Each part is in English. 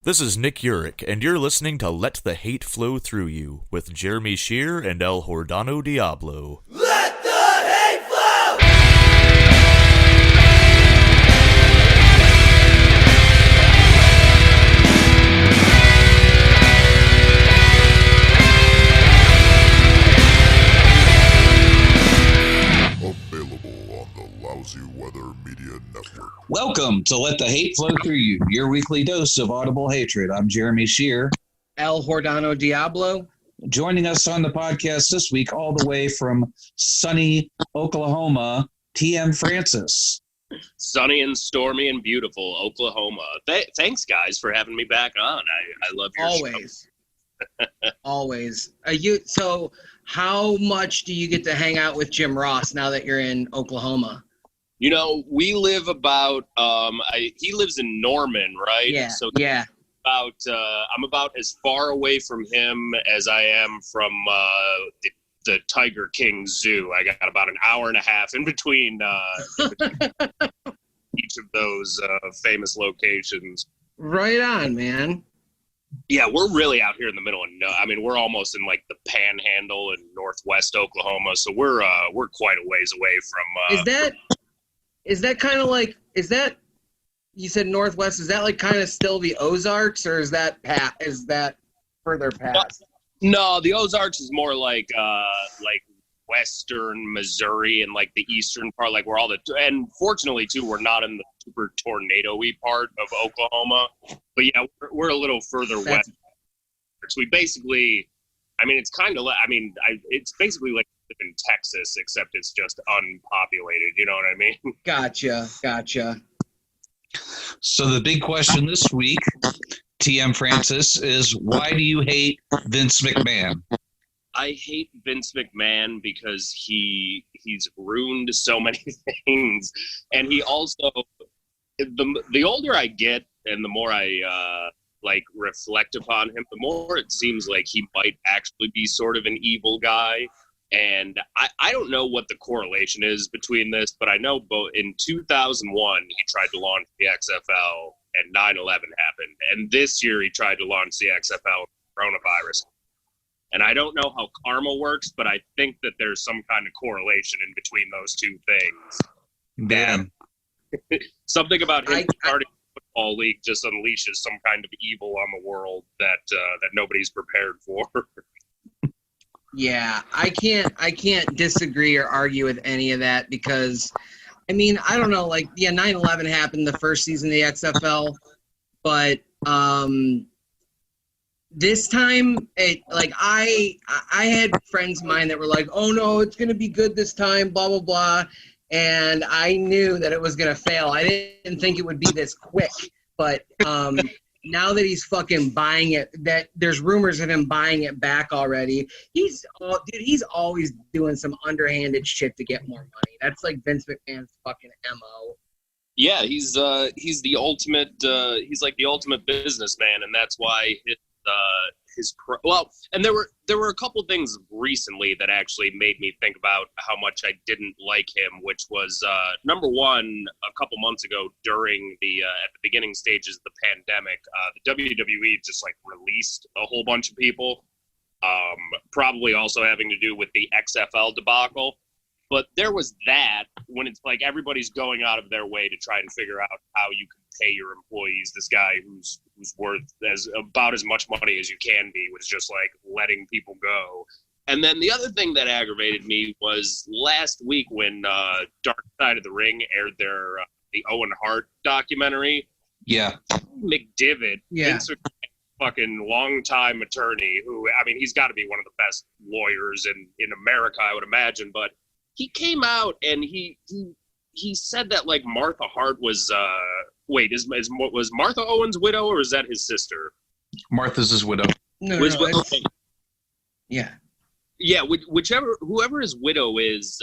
This is Nick Urich, and you're listening to Let the Hate Flow Through You with Jeremy Shear and El Hordano Diablo. Let the hate flow! Available on the Lousy Weather Media Network. Welcome to Let the Hate Flow Through You, your weekly dose of audible hatred. I'm Jeremy Shear. El Hordano Diablo. Joining us on the podcast this week, all the way from sunny Oklahoma, TM Francis. Sunny and stormy and beautiful Oklahoma. Thanks, guys, for having me back on. I love your Always. Always. So how much do you get to hang out with Jim Ross now that you're in Oklahoma? You know, we live about, he lives in Norman, right? Yeah, so yeah. I'm about as far away from him as I am from the Tiger King Zoo. I got about an hour and a half in between each of those famous locations. Right on, man. Yeah, we're really out here in the middle of we're almost in like the Panhandle in northwest Oklahoma, so we're quite a ways away from. Is that kind of like you said northwest? Is that like kind of still the Ozarks, or is that further past? No, the Ozarks is more like western Missouri and like the eastern part, like where and fortunately too, we're not in the super tornado-y part of Oklahoma, but yeah, we're a little further west. So we basically, it's kind of it's basically like in Texas, except it's just unpopulated. You know what I mean? Gotcha. So the big question this week, TM Francis, is why do you hate Vince McMahon? I hate Vince McMahon because he's ruined so many things, and he also the older I get and the more I reflect upon him, the more it seems like he might actually be sort of an evil guy. And I don't know what the correlation is between this, but I know both in 2001 he tried to launch the XFL and 9/11 happened, and this year he tried to launch the XFL coronavirus. And I don't know how karma works, but I think that there's some kind of correlation in between those two things. Damn. Something about him starting a football league just unleashes some kind of evil on the world that nobody's prepared for. Yeah, I can't disagree or argue with any of that because, I don't know, 9/11 happened the first season of the XFL, but this time, I had friends of mine that were like, oh no, it's going to be good this time, blah, blah, blah. And I knew that it was going to fail. I didn't think it would be this quick. But now that he's fucking buying it, that there's rumors of him buying it back already. He's always doing some underhanded shit to get more money. That's like Vince McMahon's fucking MO. Yeah, he's the ultimate. He's like the ultimate businessman, and that's why and there were a couple things recently that actually made me think about how much I didn't like him, which was number one, a couple months ago during the at the beginning stages of the pandemic, the WWE just released a whole bunch of people, probably also having to do with the XFL debacle. But there was that when it's like everybody's going out of their way to try and figure out how you can pay your employees. This guy who's worth about as much money as you can be was just letting people go. And then the other thing that aggravated me was last week when Dark Side of the Ring aired their the Owen Hart documentary. Yeah, McDivitt, yeah. Vince fucking longtime attorney who he's got to be one of the best lawyers in America, I would imagine, but he came out and he said that Martha Hart was was Martha Owen's widow, or is that his sister? Martha's his widow. No, okay. Yeah. Yeah, whoever his widow is,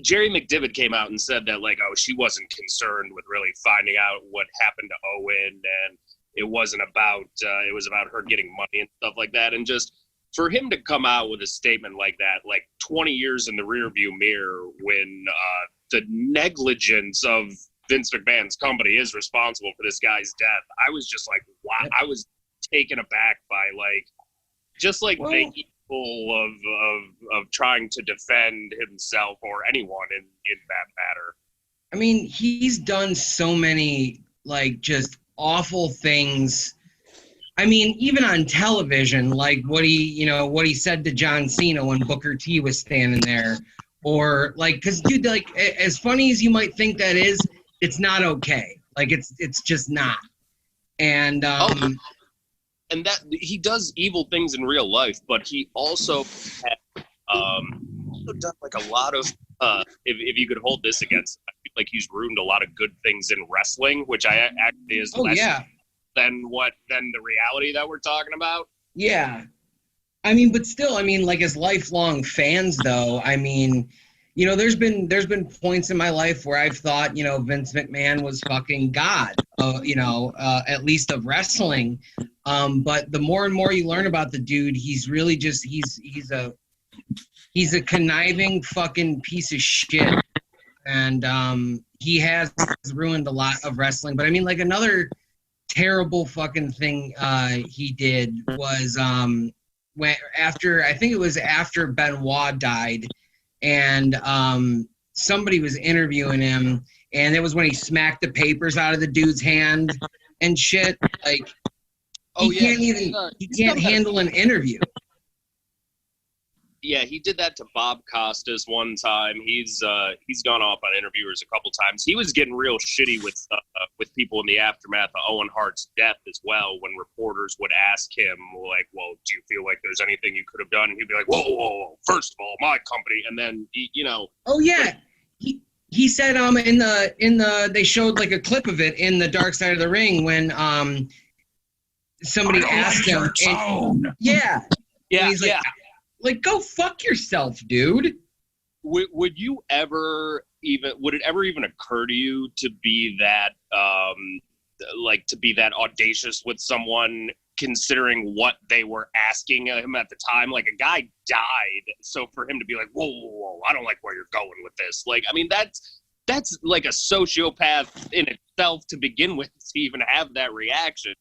Jerry McDivitt came out and said that she wasn't concerned with really finding out what happened to Owen, and it wasn't about it was about her getting money and stuff like that, and just for him to come out with a statement like that, 20 years in the rearview mirror, when the negligence of Vince McMahon's company is responsible for this guy's death. I was just like, wow. I was taken aback by making people of trying to defend himself or anyone in that matter. I mean, he's done so many just awful things. I mean, even on television, like what he said to John Cena when Booker T was standing there, or because dude, as funny as you might think that is, it's not okay. It's just not. And and that he does evil things in real life, but he also had done a lot of if you could hold this against, I feel like he's ruined a lot of good things in wrestling, which I actually is less than the reality that we're talking about. Yeah. I mean, but still, as lifelong fans though, there's been points in my life where I've thought, Vince McMahon was fucking God, at least of wrestling. But the more and more you learn about the dude, he's really just, he's a conniving fucking piece of shit. And he has ruined a lot of wrestling. But another terrible fucking thing he did was after Benoit died, and somebody was interviewing him, and it was when he smacked the papers out of the dude's hand and shit. He can't handle an interview. Yeah, he did that to Bob Costas one time. He's gone off on interviewers a couple times. He was getting real shitty with people in the aftermath of Owen Hart's death as well, when reporters would ask him, like, well, do you feel like there's anything you could have done? And he'd be like, whoa, first of all, my company. And then, Oh, yeah. He said they showed a clip of it in the Dark Side of the Ring when somebody asked him. Yeah. He's go fuck yourself, dude. Would it ever even occur to you to be that audacious with someone, considering what they were asking him at the time? Like, a guy died, so for him to be like, whoa, I don't like where you're going with this. That's like a sociopath in itself to begin with, to even have that reaction,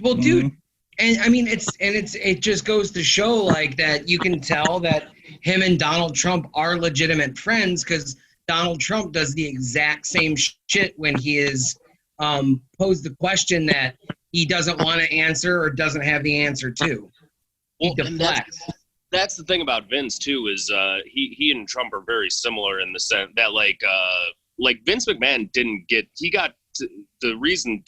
Well, dude. And it just goes to show that you can tell that him and Donald Trump are legitimate friends, because Donald Trump does the exact same shit when he is posed the question that he doesn't want to answer or doesn't have the answer to. He deflects. That's the thing about Vince too, is he and Trump are very similar in the sense that Vince McMahon the reason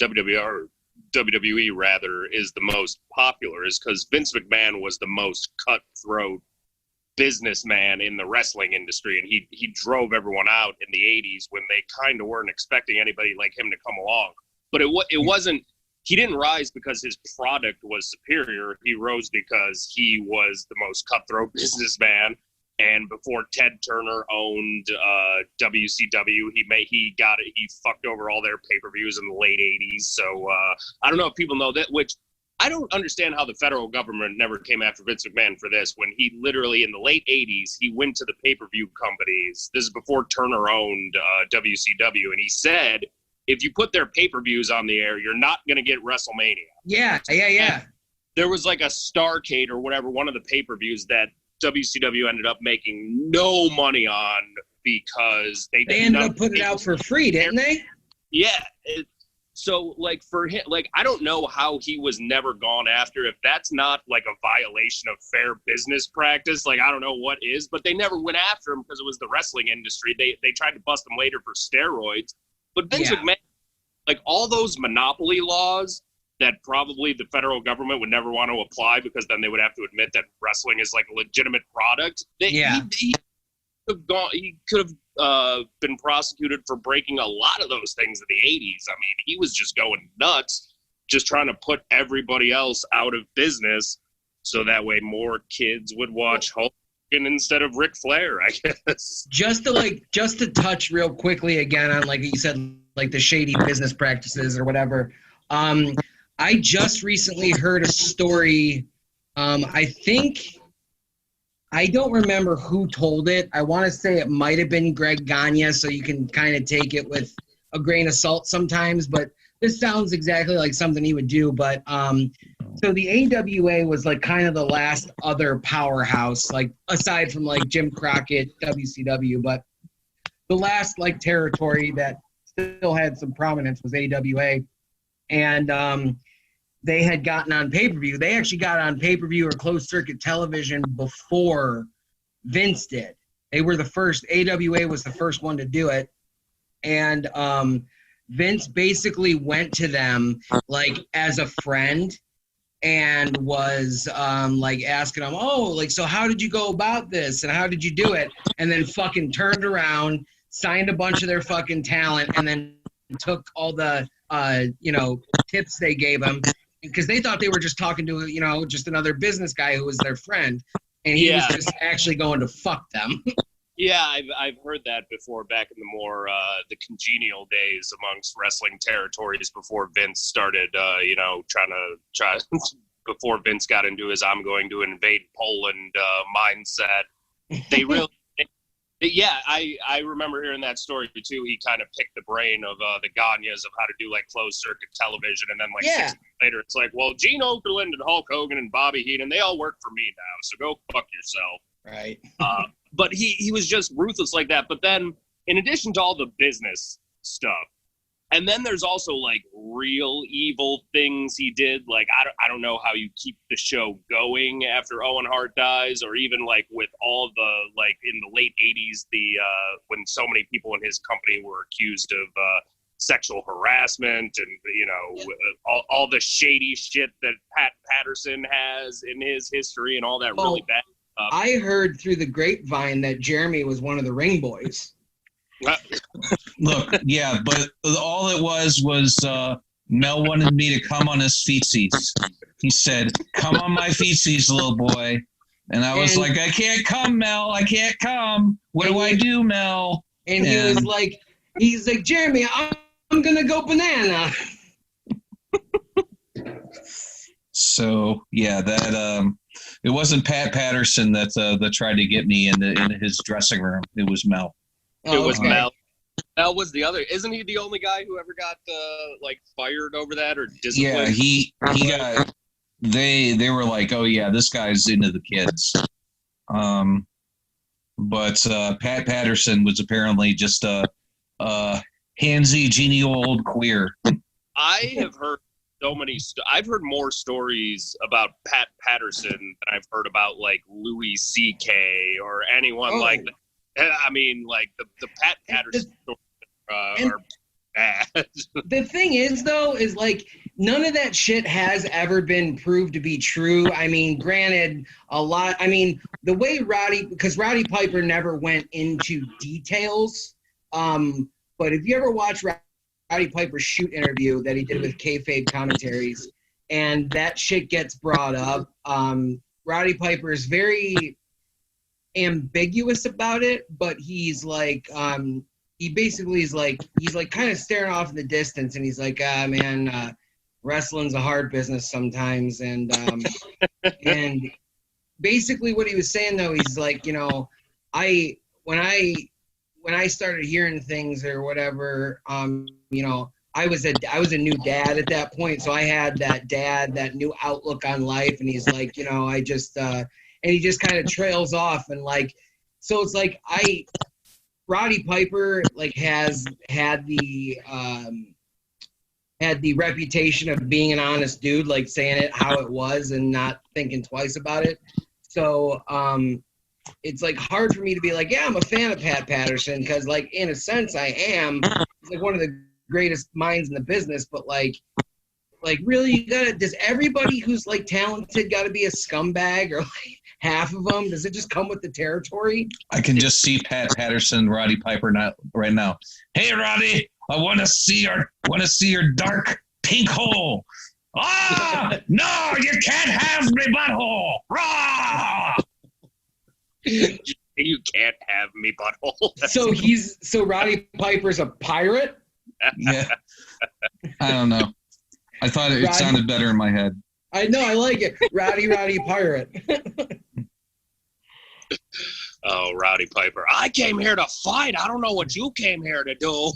WWE rather is the most popular is because Vince McMahon was the most cutthroat businessman in the wrestling industry, and he drove everyone out in the 80s when they kind of weren't expecting anybody like him to come along. But it wasn't, he didn't rise because his product was superior. He rose because he was the most cutthroat businessman. And before Ted Turner owned WCW, he fucked over all their pay-per-views in the late 80s. So I don't know if people know that, which I don't understand how the federal government never came after Vince McMahon for this, when he literally in the late 80s, he went to the pay-per-view companies. This is before Turner owned WCW. And he said, if you put their pay-per-views on the air, you're not going to get WrestleMania. Yeah. And there was like a Starrcade or whatever, one of the pay-per-views that WCW ended up making no money on because they ended up putting it out for free, didn't they? Yeah. So for him, I don't know how he was never gone after. If that's not a violation of fair business practice, I don't know what is. But they never went after him because it was the wrestling industry. They tried to bust him later for steroids. But Vince McMahon, all those monopoly laws that probably the federal government would never want to apply, because then they would have to admit that wrestling is a legitimate product. He could have been prosecuted for breaking a lot of those things in the 80s. I mean, he was just going nuts, just trying to put everybody else out of business so that way more kids would watch Hulk Hogan instead of Ric Flair, I guess. Just to touch real quickly again on, you said, the shady business practices or whatever. I just recently heard a story. I don't remember who told it. I want to say it might have been Greg Gagne, so you can kind of take it with a grain of salt sometimes, but this sounds exactly like something he would do. But so the AWA was like kind of the last other powerhouse, like aside from like Jim Crockett, WCW, but the last like territory that still had some prominence was AWA. And they had gotten on pay-per-view. They actually got on pay-per-view or closed circuit television before Vince did. They were the first. AWA was the first one to do it. And Vince basically went to them like as a friend and was like asking them, oh, like, so how did you go about this? And how did you do it? And then fucking turned around, signed a bunch of their fucking talent, and then took all the, tips they gave him because they thought they were just talking to, just another business guy who was their friend. And he was just actually going to fuck them. Yeah, I've heard that before back in the more the congenial days amongst wrestling territories before Vince started, try before Vince got into his "I'm going to invade Poland" mindset. They really, I remember hearing that story too. He kind of picked the brain of the Gagnes of how to do like closed circuit television, and then 6 months later, it's like, well, Gene Okerlund and Hulk Hogan and Bobby Heenan, they all work for me now, so go fuck yourself. Right. But he was just ruthless like that. But then, in addition to all the business stuff, and then there's also like real evil things he did. Like I don't know how you keep the show going after Owen Hart dies, or even like with all the like in the late '80s, when so many people in his company were accused of sexual harassment and all the shady shit that Pat Patterson has in his history and all that really bad. I heard through the grapevine that Jeremy was one of the ring boys. Look, yeah, but all it was Mel wanted me to come on his feetsies. He said, come on my feetsies, little boy. And I was like, I can't come, Mel. I can't come. What do I do, Mel? And he's like, Jeremy, I'm going to go banana. So, yeah, that... It wasn't Pat Patterson that tried to get me into his dressing room. It was Mel. It was Mel. Mel was the other. Isn't he the only guy who ever got fired over that or disciplined? Yeah, he got. They were like, oh yeah, this guy's into the kids. But Pat Patterson was apparently just a handsy, genial old queer. I have heard so many. I've heard more stories about Pat Patterson than I've heard about like Louis C.K. or anyone like that. I mean, like the Pat Patterson stories are bad. The thing is, though, is like none of that shit has ever been proved to be true. I mean, granted, a lot. I mean, the way because Roddy Piper never went into details. But if you ever watch Roddy Piper's shoot interview that he did with kayfabe commentaries, and that shit gets brought up. Roddy Piper is very ambiguous about it, but he's like, he basically is like, he's like kind of staring off in the distance, and he's like, man, wrestling's a hard business sometimes, and and basically what he was saying though, he's like, when I started hearing things or whatever, I was a new dad at that point. So I had that new outlook on life. And he's like, I just, and he just kind of trails off. And like, so it's like, Roddy Piper like has had the reputation of being an honest dude, like saying it how it was and not thinking twice about it. So, it's like hard for me to be like, yeah, I'm a fan of Pat Patterson because, like, in a sense, I am. He's like one of the greatest minds in the business. But like really, does everybody who's like talented got to be a scumbag or like half of them? Does it just come with the territory? I can just see Pat Patterson, Roddy Piper, right now. Hey, Roddy, I want to see your dark pink hole. Ah, no, you can't have me butthole. Rah! You can't have me butthole. So Roddy Piper's a pirate? Yeah. I don't know. I thought it sounded better in my head. I know, I like it. Roddy Pirate. Oh, Rowdy Piper. I came here to fight. I don't know what you came here to do.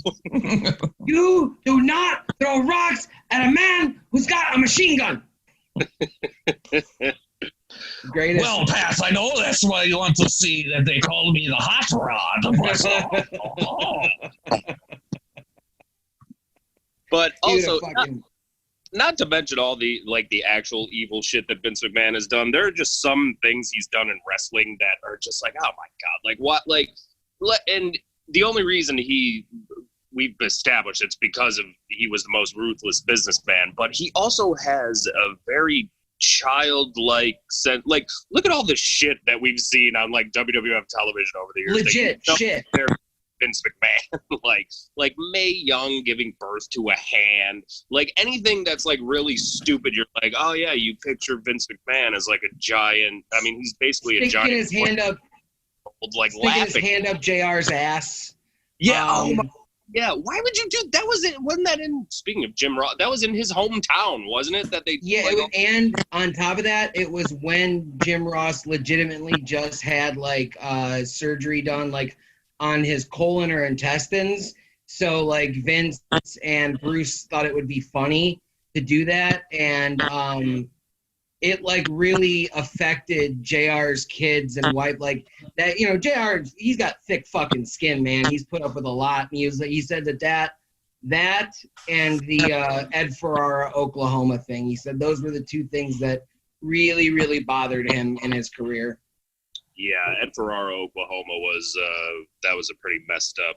You do not throw rocks at a man who's got a machine gun. Greatest. Well, Pat, I know that's why you want to see that they call me the hot rod. But Dude, also, fucking... not to mention all the actual evil shit that Vince McMahon has done. There are just some things he's done in wrestling that are just like, oh my God, like what, like, and the only reason we've established it's because of he was the most ruthless businessman, but he also has a very childlike sense. Like, look at all the shit that we've seen on like WWF television over the years. Legit shit. Vince McMahon, like Mae Young giving birth to a hand, like anything that's like really stupid. You're like, oh yeah, you picture Vince McMahon as like a giant. I mean, he's basically a giant. His hand up, like sticking laughing. his hand up JR's ass. Yeah, yeah. Why would you do that? Wasn't that in? Speaking of Jim Ross, that was in his hometown, wasn't it? That they and on top of that, it was when Jim Ross legitimately just had like surgery done, like on his colon or intestines. So like Vince and Bruce thought it would be funny to do that. And it like really affected JR's kids and wife, like that, you know, JR, he's got thick fucking skin, man. He's put up with a lot. And he said that and the Ed Ferrara, Oklahoma thing, he said those were the two things that really, really bothered him in his career. Yeah, Ed Ferrara, Oklahoma that was a pretty messed up,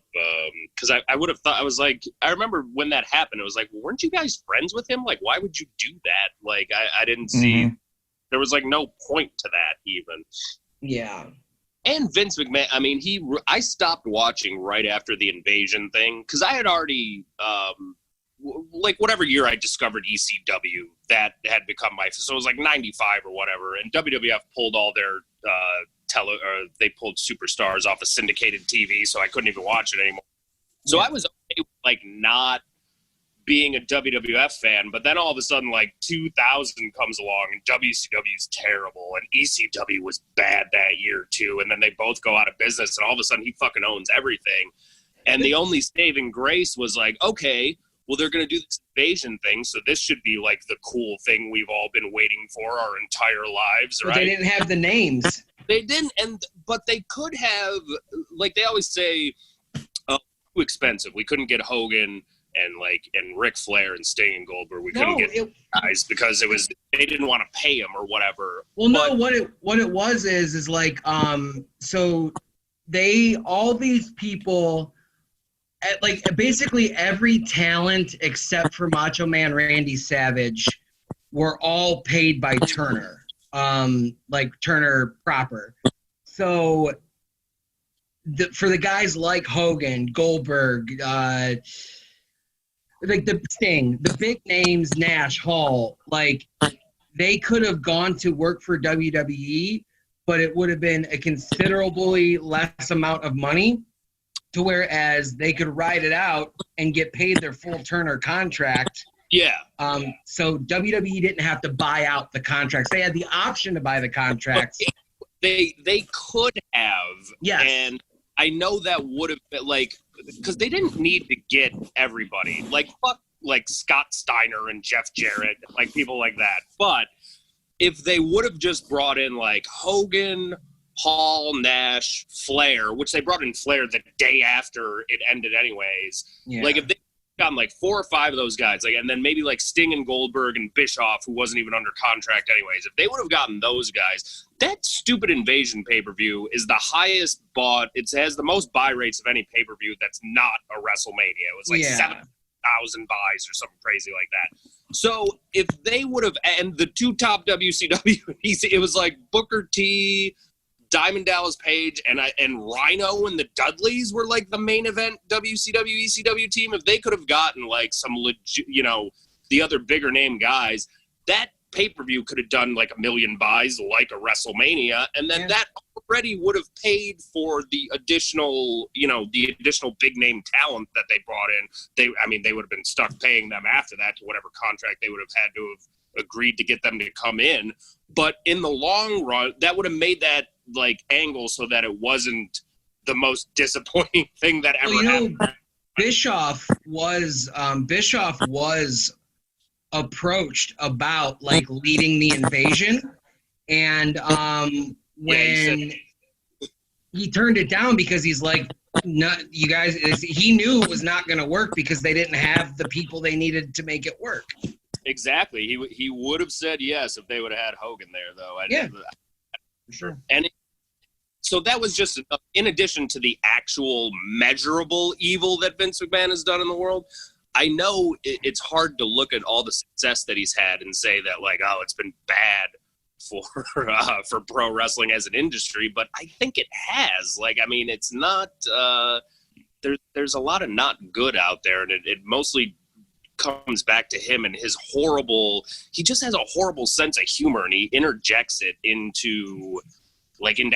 because I would have thought, I was like, I remember when that happened, it was like, well, weren't you guys friends with him? Like, why would you do that? Like, I didn't see, there was like no point to that even. Yeah. And Vince McMahon, I mean, I stopped watching right after the invasion thing, because I had already, like whatever year I discovered ECW, that had become my, so it was like 95 or whatever, and WWF pulled all their, they pulled Superstars off of syndicated TV, so I couldn't even watch it anymore. So I was okay with, like, not being a WWF fan, but then all of a sudden, like, 2000 comes along, and WCW is terrible, and ECW was bad that year, too, and then they both go out of business, and all of a sudden he fucking owns everything. And the only saving grace was like, okay, well, they're going to do this invasion thing, so this should be, like, the cool thing we've all been waiting for our entire lives, right? But they didn't have the names. They didn't, but they could have, like they always say, too expensive. We couldn't get Hogan and Ric Flair and Sting and Goldberg. We couldn't get guys because they didn't want to pay them or whatever. Well, no, what it was is like, so all these people, like basically every talent except for Macho Man Randy Savage were all paid by Turner. Like Turner proper. So for the guys like Hogan, Goldberg, like the Sting, the big names, Nash, Hall, like they could have gone to work for WWE, but it would have been a considerably less amount of money, to whereas they could ride it out and get paid their full Turner contract. Yeah. So WWE didn't have to buy out the contracts. They had the option to buy the contracts. They could have. Yes. And I know that would have been like, because they didn't need to get everybody. Like, fuck, like Scott Steiner and Jeff Jarrett, like people like that. But if they would have just brought in like Hogan, Hall, Nash, Flair, which they brought in Flair the day after it ended anyways. Yeah. Like if they gotten like 4 or 5 of those guys, like, and then maybe like Sting and Goldberg and Bischoff, who wasn't even under contract anyways, if they would have gotten those guys, that stupid invasion pay-per-view is the highest bought. It has the most buy rates of any pay-per-view that's not a WrestleMania. It was like 7,000 buys or something crazy like that. So if they would have, and the 2 top WCW, it was like Booker T, Diamond Dallas Page, and Rhino and the Dudleys were like the main event WCW, ECW team. If they could have gotten like some legit, the other bigger name guys, that pay-per-view could have done like 1 million buys like a WrestleMania, and then that already would have paid for the additional, big name talent that they brought in. They would have been stuck paying them after that to whatever contract they would have had to have agreed to get them to come in. But in the long run, that would have made that like angle so that it wasn't the most disappointing thing that ever happened. Bischoff was approached about like leading the invasion, and when he turned it down because he's like, "Not you guys." He knew it was not going to work because they didn't have the people they needed to make it work. Exactly. He would have said yes if they would have had Hogan there, though. Sure. And so that was just enough, in addition to the actual measurable evil that Vince McMahon has done in the world. I know it's hard to look at all the success that he's had and say that, like, oh, it's been bad for pro wrestling as an industry, but I think it has. Like, I mean, it's not there's a lot of not good out there, and it mostly comes back to him and his he just has a horrible sense of humor, and he interjects it into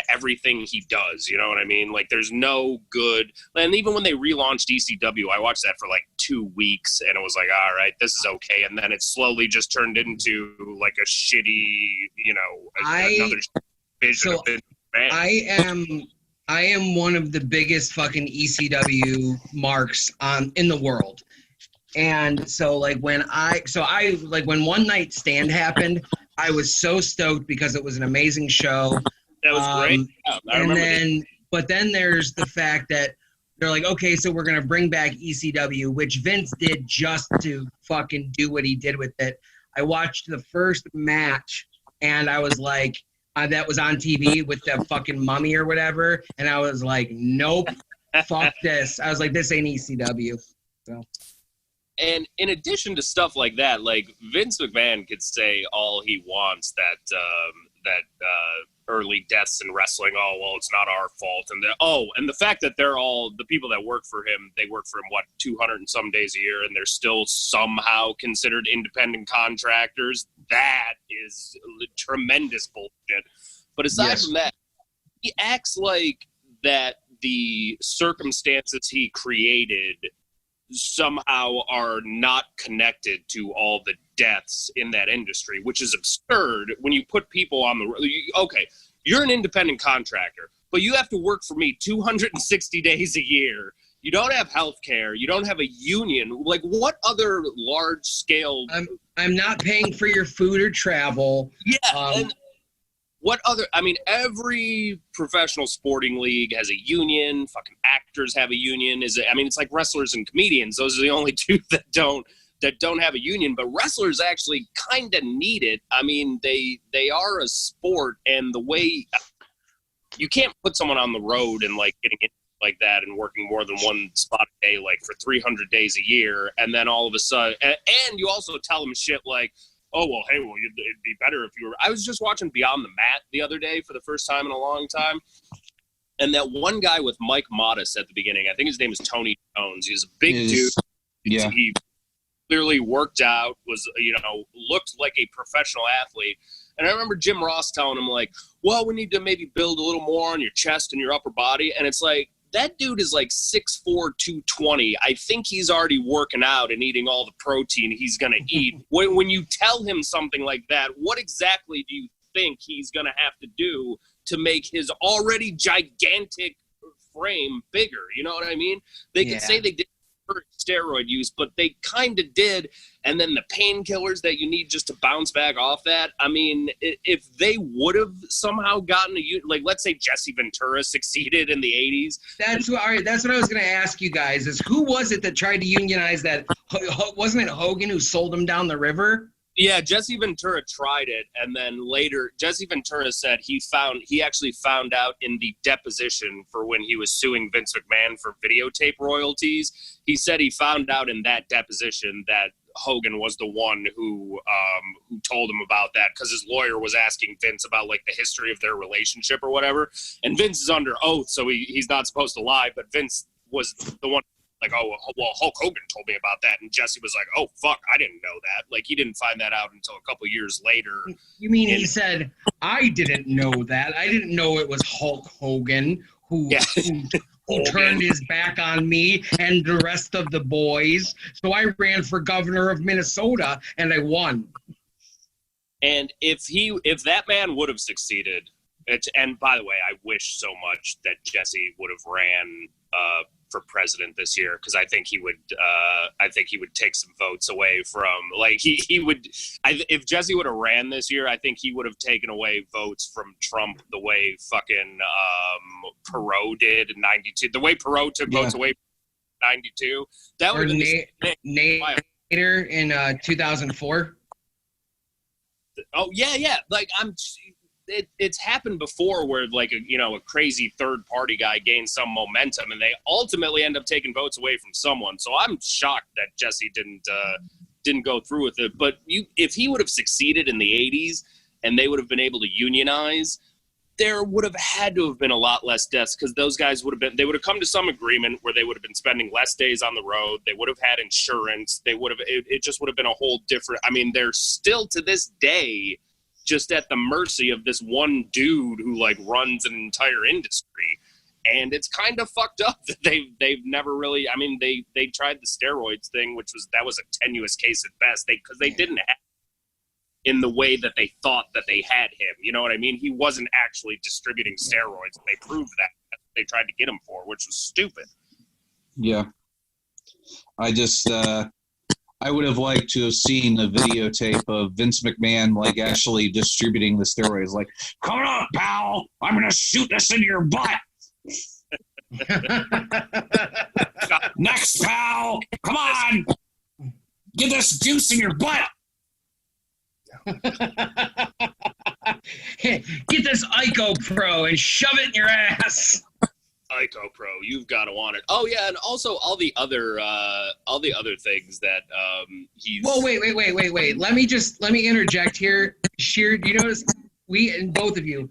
everything he does, you know what I mean? Like, there's no good, and even when they relaunched ECW, I watched that for like 2 weeks, and it was like, all right, this is okay, and then it slowly just turned into like a shitty, you know, another vision of Vince McMahon. I am one of the biggest fucking ECW marks in the world. And so like when One Night Stand happened, I was so stoked because it was an amazing show. That was great. Yeah, but then there's the fact that they're like, okay, so we're going to bring back ECW, which Vince did just to fucking do what he did with it. I watched the first match and I was like, that was on TV with the fucking mummy or whatever. And I was like, nope, fuck this. I was like, this ain't ECW. So. And in addition to stuff like that, like Vince McMahon could say all he wants that early deaths in wrestling, oh, well, it's not our fault. And the fact that they're all the people that work for him, they work for him, 200 and some days a year, and they're still somehow considered independent contractors. That is tremendous bullshit. But aside from that, he acts like that the circumstances he created somehow are not connected to all the deaths in that industry, which is absurd when you put people on the road. Okay, you're an independent contractor, but you have to work for me 260 days a year. You don't have health care. You don't have a union. Like, what other large scale... I'm not paying for your food or travel. Yeah, and what other... I mean, every professional sporting league has a union. Fucking actors have a union. It's like wrestlers and comedians. Those are the only two that don't have a union. But wrestlers actually kind of need it. I mean, they are a sport, and the way... You can't put someone on the road and, like, getting it like that and working more than one spot a day, like, for 300 days a year, and then all of a sudden... And you also tell them shit like, oh, well, hey, well, it'd be better if you were... I was just watching Beyond the Mat the other day for the first time in a long time, and that one guy with Mike Modest at the beginning, I think his name is Tony Jones. He's a big dude. Yeah. He clearly worked out, was, looked like a professional athlete. And I remember Jim Ross telling him, like, well, we need to maybe build a little more on your chest and your upper body. And it's like, that dude is like 6'4", 220. I think he's already working out and eating all the protein he's going to eat. When you tell him something like that, what exactly do you think he's going to have to do to make his already gigantic frame bigger? You know what I mean? They could say they did steroid use, but they kind of did. And then the painkillers that you need just to bounce back off that. I mean, if they would have somehow gotten like, let's say Jesse Ventura succeeded in the 80s. That's what I was going to ask you guys is who was it that tried to unionize that? Wasn't it Hogan who sold him down the river? Yeah, Jesse Ventura tried it, and then later, Jesse Ventura said he actually found out in the deposition for when he was suing Vince McMahon for videotape royalties. He said he found out in that deposition that Hogan was the one who told him about that because his lawyer was asking Vince about like the history of their relationship or whatever. And Vince is under oath, so he's not supposed to lie. But Vince was the one. Like, oh, well, Hulk Hogan told me about that. And Jesse was like, oh, fuck, I didn't know that. Like, he didn't find that out until a couple years later. You mean he said, I didn't know that. I didn't know it was Hulk Hogan who turned his back on me and the rest of the boys. So I ran for governor of Minnesota, and I won. And if that man would have succeeded, and by the way, I wish so much that Jesse would have ran for president this year, because I think he would take some votes away from, like, he would. If Jesse would have ran this year, I think he would have taken away votes from Trump the way fucking Perot did in '92. The way Perot took votes away from '92. That would have been Nader in 2004. Oh yeah. Like it's happened before where like a crazy third party guy gains some momentum and they ultimately end up taking votes away from someone. So I'm shocked that Jesse didn't go through with it. But if he would have succeeded in the 80s and they would have been able to unionize, there would have had to have been a lot less deaths, because those guys would have come to some agreement where they would have been spending less days on the road. They would have had insurance. It just would have been a whole different. I mean, they're still to this day just at the mercy of this one dude who like runs an entire industry. And it's kind of fucked up that they've never really. I mean, they tried the steroids thing, which was a tenuous case at best. Because they didn't have in the way that they thought that they had him. You know what I mean? He wasn't actually distributing steroids. And they proved that. They tried to get him for, which was stupid. Yeah. I would have liked to have seen a videotape of Vince McMahon like actually distributing the steroids. Like, come on, pal, I'm going to shoot this into your butt. Next, pal, come on, get this juice in your butt. Get this Ico Pro and shove it in your ass. Ico Pro, you've got to want it. Oh yeah, and also all the other things that he's. Well, wait. Let me interject here. Sheer, do you notice and both of you,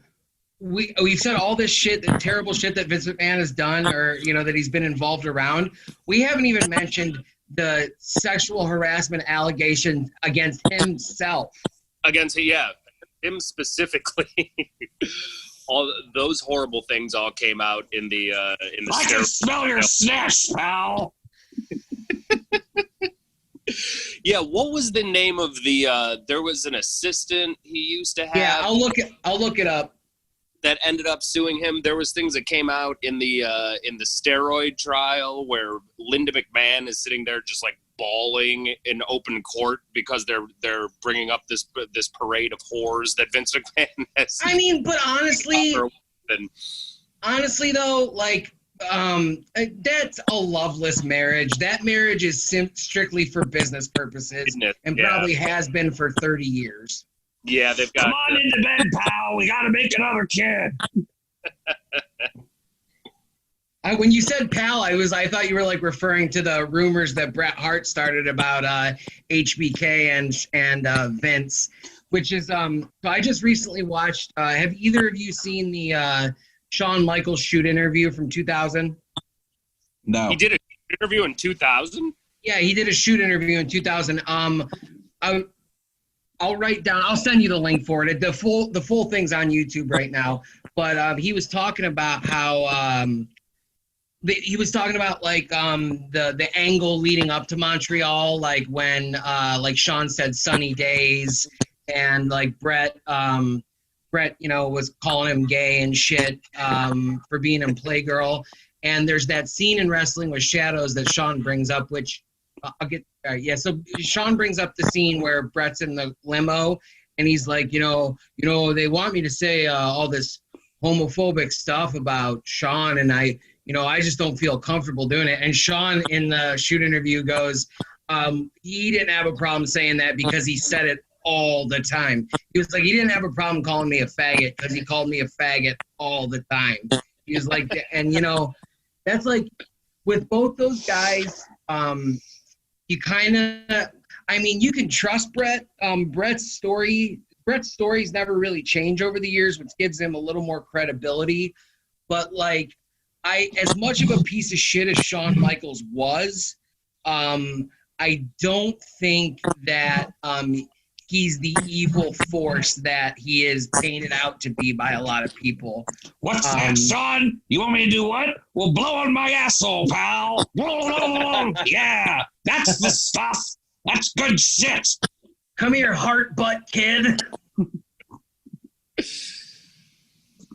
we've said all this shit, the terrible shit that Vince McMahon has done, or that he's been involved around. We haven't even mentioned the sexual harassment allegation against himself. Against him specifically. All those horrible things all came out in the I can smell your snatch, pal. Yeah, what was the name of the there was an assistant he used to have. Yeah, I'll look it up. That ended up suing him. There was things that came out in the steroid trial where Linda McMahon is sitting there just like bawling in open court because they're bringing up this parade of whores that Vince McMahon has. I mean, but honestly though, like that's a loveless marriage. That marriage is strictly for business purposes, and probably has been for 30 years. Yeah, they've got. Come on into bed, pal. We got to make another kid. When you said pal, I thought you were like referring to the rumors that Bret Hart started about HBK and Vince, which is so I just recently watched. Have either of you seen the Shawn Michaels shoot interview from 2000? No. He did an interview in 2000? Yeah, he did a shoot interview in 2000. I'll write down. I'll send you the link for it. The full thing's on YouTube right now. But he was talking about how he was talking about like the angle leading up to Montreal, like when like Shawn said sunny days, and like Brett was calling him gay and shit for being in Playgirl. And there's that scene in Wrestling with Shadows that Shawn brings up, which I'll get. So Shawn brings up the scene where Brett's in the limo, and he's like, they want me to say all this homophobic stuff about Shawn, and I just don't feel comfortable doing it. And Shawn in the shoot interview goes, he didn't have a problem saying that because he said it all the time. He was like, he didn't have a problem calling me a faggot because he called me a faggot all the time. He was like, and that's like with both those guys. You kind of, you can trust Brett. Brett's stories never really change over the years, which gives him a little more credibility. But like, as much of a piece of shit as Shawn Michaels was, I don't think that he's the evil force that he is painted out to be by a lot of people. What's that, Shawn? You want me to do what? Well, blow on my asshole, pal. Yeah, that's the stuff. That's good shit. Come here, heart butt kid.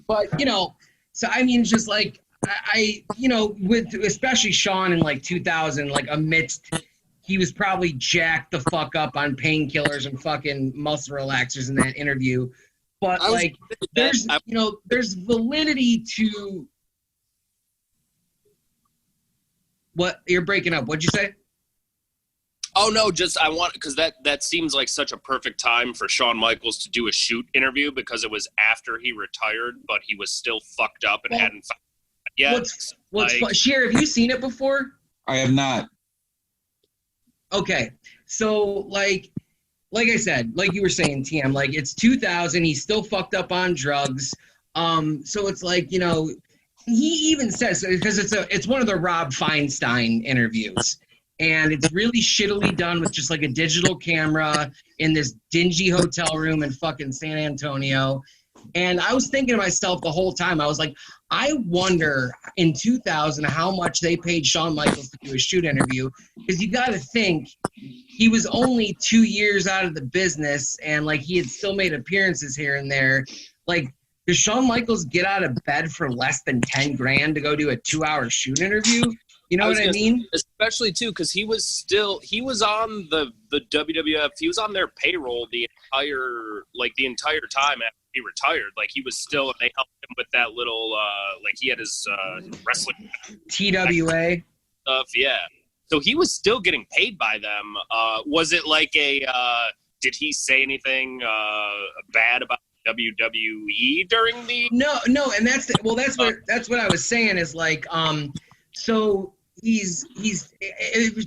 But, you know, so I mean, just like, I you know, with especially Sean in like 2000, like he was probably jacked the fuck up on painkillers and fucking muscle relaxers in that interview. But like, there's validity to what you're breaking up. What'd you say? Oh no, because that seems like such a perfect time for Shawn Michaels to do a shoot interview because it was after he retired, but he was still fucked up and hadn't found it yet. What's Sheer, have you seen it before? I have not. Okay, so like I said, like you were saying, TM, like it's 2000, he's still fucked up on drugs. So it's like, you know, he even says, because it's one of the Rob Feinstein interviews. And it's really shittily done with just like a digital camera in this dingy hotel room in fucking San Antonio. And I was thinking to myself the whole time, I was like, I wonder in 2000 how much they paid Shawn Michaels to do a shoot interview. Because you got to think he was only 2 years out of the business and like he had still made appearances here and there. Like, does Shawn Michaels get out of bed for less than 10 grand to go do a 2-hour shoot interview? You know what I mean? Especially too, because he was on the WWF. He was on their payroll the entire time after he retired. Like he was still, and they helped him with that little like he had his wrestling TWA stuff. Yeah, so he was still getting paid by them. Was it like did he say anything bad about WWE during the? No, and that's what I was saying is like so. He's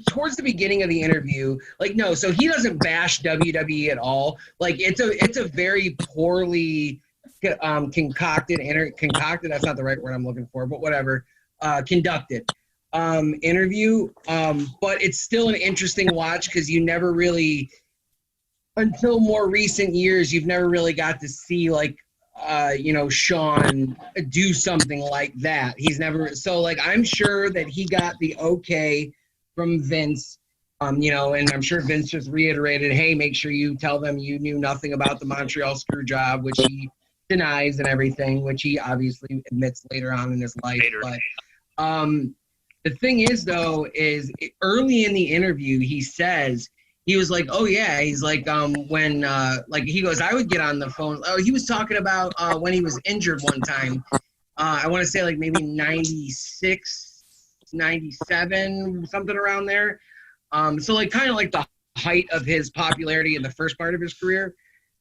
towards the beginning of the interview, like no, so he doesn't bash WWE at all. Like it's a very poorly concocted. That's not the right word I'm looking for, but whatever. Conducted interview, but it's still an interesting watch because you never really, until more recent years, you've never really got to see like. Sean do something like that. He's never, so like, I'm sure that he got the okay from Vince, and I'm sure Vince just reiterated, hey, make sure you tell them you knew nothing about the Montreal screw job, which he denies and everything, which he obviously admits later on in his life. But the thing is, though, is early in the interview, he says, he was like, oh, yeah. He's like, when, like, he goes, I would get on the phone. Oh, he was talking about when he was injured one time. I want to say like maybe 96, 97, something around there. So like kind of like the height of his popularity in the first part of his career.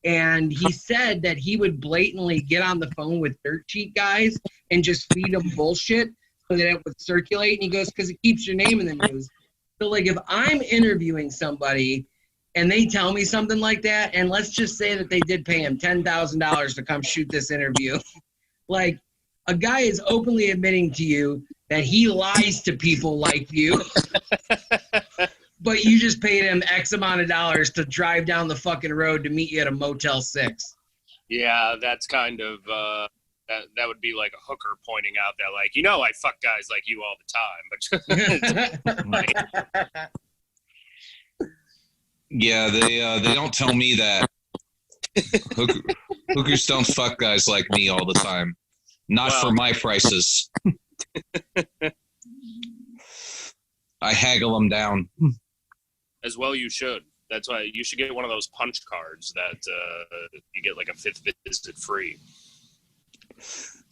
And he said that he would blatantly get on the phone with dirt sheet guys and just feed them bullshit so that it would circulate. And he goes, because it keeps your name in the news. So, like, if I'm interviewing somebody and they tell me something like that, and let's just say that they did pay him $10,000 to come shoot this interview, like, a guy is openly admitting to you that he lies to people like you, but you just paid him X amount of dollars to drive down the fucking road to meet you at a Motel 6. Yeah, that's kind of that would be like a hooker pointing out that, like, I fuck guys like you all the time, but yeah, they don't tell me that. Hookers don't fuck guys like me all the time. Not for my prices. I haggle them down. As well, you should. That's why you should get one of those punch cards that you get like a 5th visit free.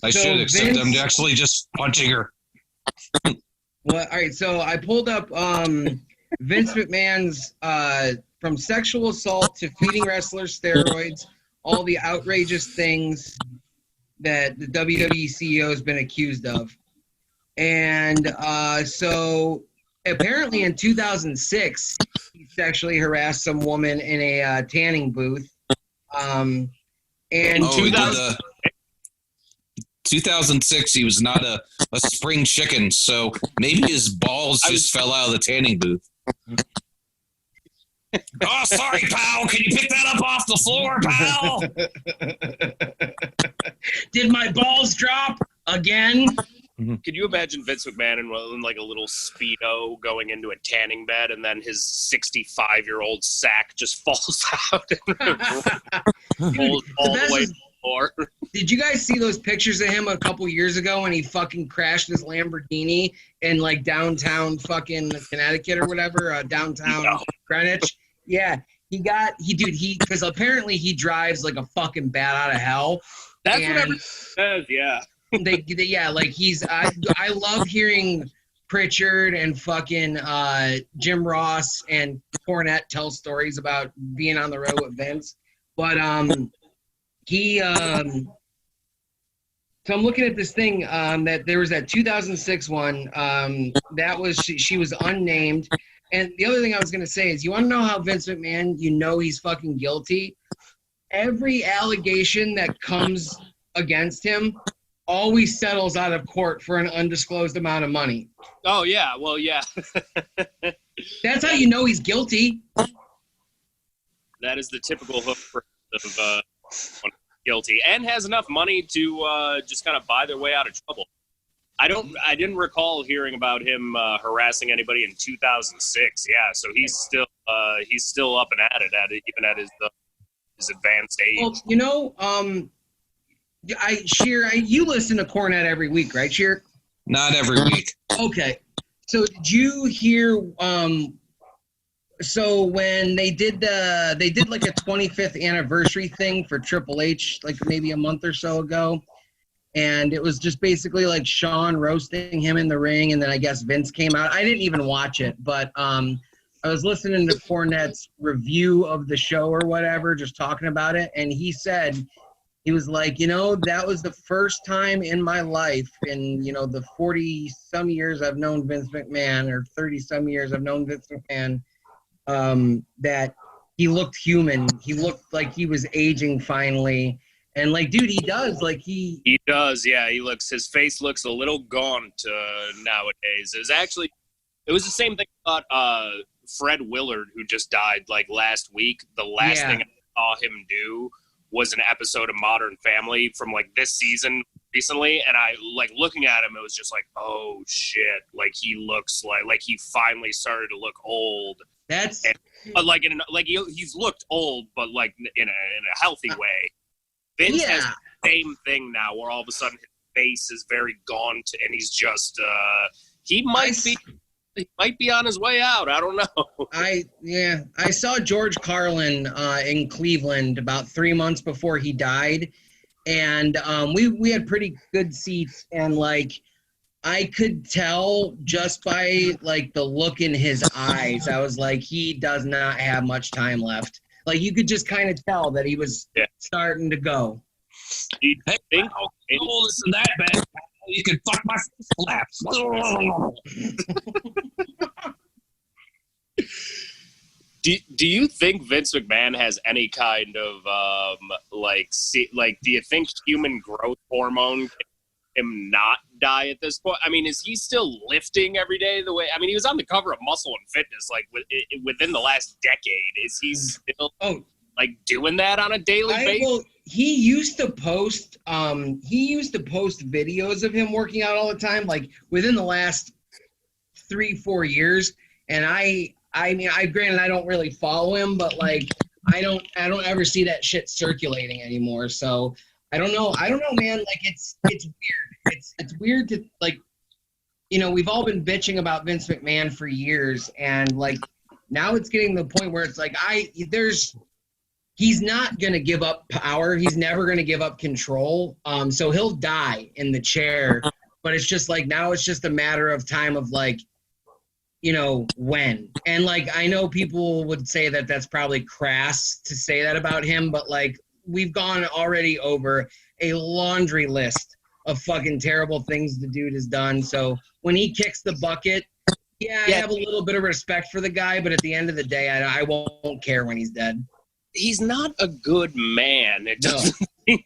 I should, except I'm actually just punching her. Well, all right, so I pulled up Vince McMahon's from sexual assault to feeding wrestlers steroids, all the outrageous things that the WWE CEO has been accused of. And so apparently in 2006, he sexually harassed some woman in a tanning booth. And 2006, he was not a spring chicken, so maybe his balls just fell out of the tanning booth. Oh, sorry, pal. Can you pick that up off the floor, pal? Did my balls drop again? Could you imagine Vince McMahon in like a little Speedo going into a tanning bed, and then his 65-year-old sack just falls out and rolls all the way to the floor? Did you guys see those pictures of him a couple years ago when he fucking crashed his Lamborghini in like downtown fucking Connecticut or whatever, downtown Greenwich? Yeah, because apparently he drives like a fucking bat out of hell. That's what everyone says, yeah. I love hearing Pritchard and fucking Jim Ross and Cornette tell stories about being on the road with Vince. But so I'm looking at this thing that there was that 2006 one that was she was unnamed. And the other thing I was going to say is, you want to know how Vince McMahon, he's fucking guilty? Every allegation that comes against him always settles out of court for an undisclosed amount of money. Oh, yeah. Well, yeah. That's how you know he's guilty. That is the typical hook of guilty, and has enough money to just kind of buy their way out of trouble. I didn't recall hearing about him harassing anybody in 2006. Yeah, so he's still up and at it, even at his advanced age. Well, you listen to Cornette every week, right, Sheer? Not every week. Okay. So did you hear so when they did like a 25th anniversary thing for Triple H like maybe a month or so ago, and it was just basically like Shawn roasting him in the ring, and then I guess Vince came out. I didn't even watch it, but I was listening to Cornette's review of the show or whatever, just talking about it, and he said, he was like, that was the first time in my life in, the 40-some years I've known Vince McMahon, or 30-some years I've known Vince McMahon, that he looked human. He looked like he was aging finally. And, like, dude, he does. Like, he does, yeah. His face looks a little gaunt nowadays. It was the same thing about Fred Willard, who just died, like, last week. The last thing I saw him do was an episode of Modern Family from like this season recently, and I like looking at him, it was just like, oh shit, like he looks like he finally started to look old. That's he's looked old, but like in a healthy way. Vince has the same thing now, where all of a sudden his face is very gaunt, and he's just he might be on his way out. I don't know. I saw George Carlin in Cleveland about 3 months before he died, and we had pretty good seats, and like I could tell just by like the look in his eyes, I was like, he does not have much time left. Like you could just kind of tell that he was starting to go. Do you think? Don't listen to that, man. You can fuck my flaps. Do you think Vince McMahon has any kind of do you think human growth hormone can him not die at this point? I mean, is he still lifting every day the way? I mean, he was on the cover of Muscle and Fitness like within the last decade. Is he still like doing that on a daily basis? Well, he used to post videos of him working out all the time, like within the last 3-4 years. And I mean, granted, I don't really follow him, but like, I don't ever see that shit circulating anymore. So I don't know, man. Like it's weird. It's weird to like, we've all been bitching about Vince McMahon for years, and like now it's getting to the point where it's like he's not going to give up power. He's never going to give up control. So he'll die in the chair, but it's just like, now it's just a matter of time of like, when. And like, I know people would say that that's probably crass to say that about him, but like, we've gone already over a laundry list of fucking terrible things the dude has done. So when he kicks the bucket, I have a little bit of respect for the guy, but at the end of the day, I won't care when he's dead. He's not a good man. It doesn't seem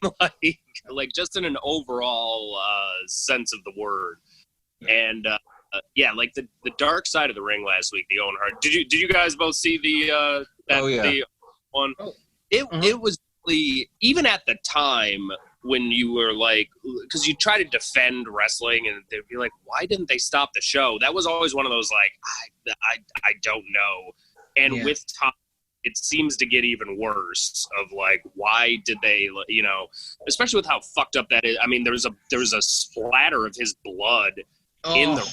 like just in an overall sense of the word. And like the dark side of the ring last week, the Owen Hart. Did you guys both see the the one? It was really, even at the time when you were like, because you try to defend wrestling and they'd be like, why didn't they stop the show? That was always one of those like, I don't know. And with time, it seems to get even worse of like, why did they, you know, especially with how fucked up that is. I mean, there was a splatter of his blood in the